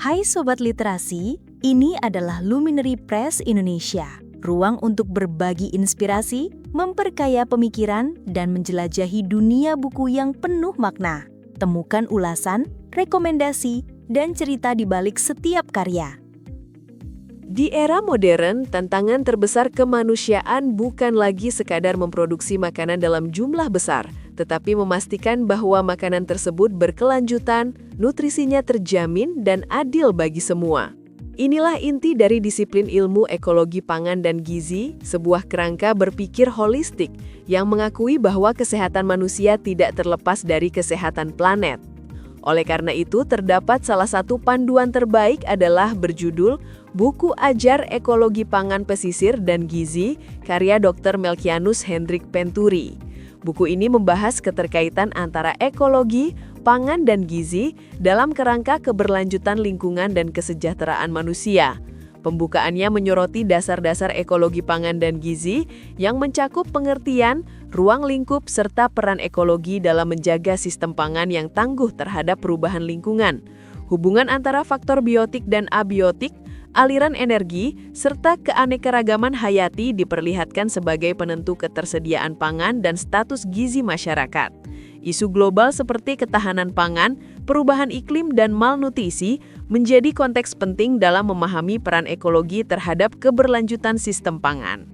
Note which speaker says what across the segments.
Speaker 1: Hai Sobat Literasi, ini adalah Luminary Press Indonesia, ruang untuk berbagi inspirasi, memperkaya pemikiran, dan menjelajahi dunia buku yang penuh makna. Temukan ulasan, rekomendasi, dan cerita di balik setiap karya.
Speaker 2: Di era modern, tantangan terbesar kemanusiaan bukan lagi sekadar memproduksi makanan dalam jumlah besar, tetapi memastikan bahwa makanan tersebut berkelanjutan, nutrisinya terjamin, dan adil bagi semua. Inilah inti dari disiplin ilmu ekologi pangan dan gizi, sebuah kerangka berpikir holistik yang mengakui bahwa kesehatan manusia tidak terlepas dari kesehatan planet. Oleh karena itu, terdapat salah satu panduan terbaik adalah berjudul Buku Ajar Ekologi Pangan Pesisir dan Gizi, karya Dr. Melkianus Hendrik Penturi. Buku ini membahas keterkaitan antara ekologi, pangan, dan gizi dalam kerangka keberlanjutan lingkungan dan kesejahteraan manusia. Pembukaannya menyoroti dasar-dasar ekologi pangan dan gizi yang mencakup pengertian, ruang lingkup, serta peran ekologi dalam menjaga sistem pangan yang tangguh terhadap perubahan lingkungan, hubungan antara faktor biotik dan abiotik, aliran energi, serta keanekaragaman hayati diperlihatkan sebagai penentu ketersediaan pangan dan status gizi masyarakat. Isu global seperti ketahanan pangan, perubahan iklim, dan malnutrisi menjadi konteks penting dalam memahami peran ekologi terhadap keberlanjutan sistem pangan.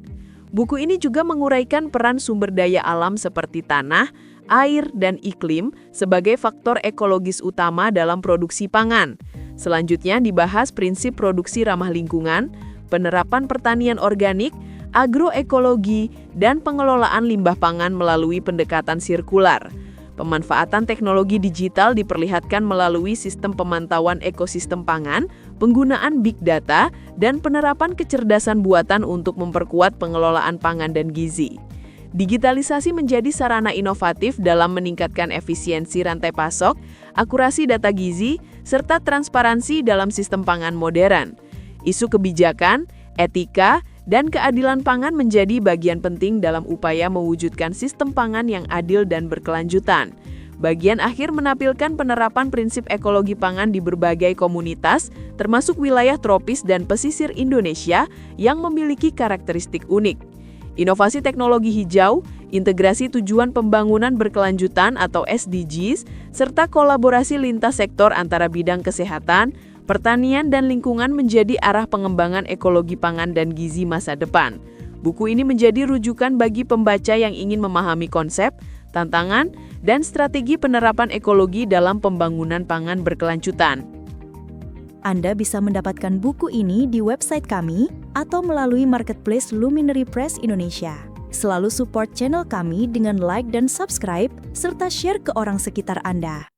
Speaker 2: Buku ini juga menguraikan peran sumber daya alam seperti tanah, air, dan iklim sebagai faktor ekologis utama dalam produksi pangan. Selanjutnya dibahas prinsip produksi ramah lingkungan, penerapan pertanian organik, agroekologi, dan pengelolaan limbah pangan melalui pendekatan sirkular. Pemanfaatan teknologi digital diperlihatkan melalui sistem pemantauan ekosistem pangan, penggunaan big data, dan penerapan kecerdasan buatan untuk memperkuat pengelolaan pangan dan gizi. Digitalisasi menjadi sarana inovatif dalam meningkatkan efisiensi rantai pasok, akurasi data gizi, serta transparansi dalam sistem pangan modern. Isu kebijakan, etika, dan keadilan pangan menjadi bagian penting dalam upaya mewujudkan sistem pangan yang adil dan berkelanjutan. Bagian akhir menampilkan penerapan prinsip ekologi pangan di berbagai komunitas, termasuk wilayah tropis dan pesisir Indonesia yang memiliki karakteristik unik. Inovasi teknologi hijau, integrasi tujuan pembangunan berkelanjutan atau SDGs, serta kolaborasi lintas sektor antara bidang kesehatan, pertanian, dan lingkungan menjadi arah pengembangan ekologi pangan dan gizi masa depan. Buku ini menjadi rujukan bagi pembaca yang ingin memahami konsep, tantangan, dan strategi penerapan ekologi dalam pembangunan pangan berkelanjutan.
Speaker 1: Anda bisa mendapatkan buku ini di website kami atau melalui marketplace Luminary Press Indonesia. Selalu support channel kami dengan like dan subscribe, serta share ke orang sekitar Anda.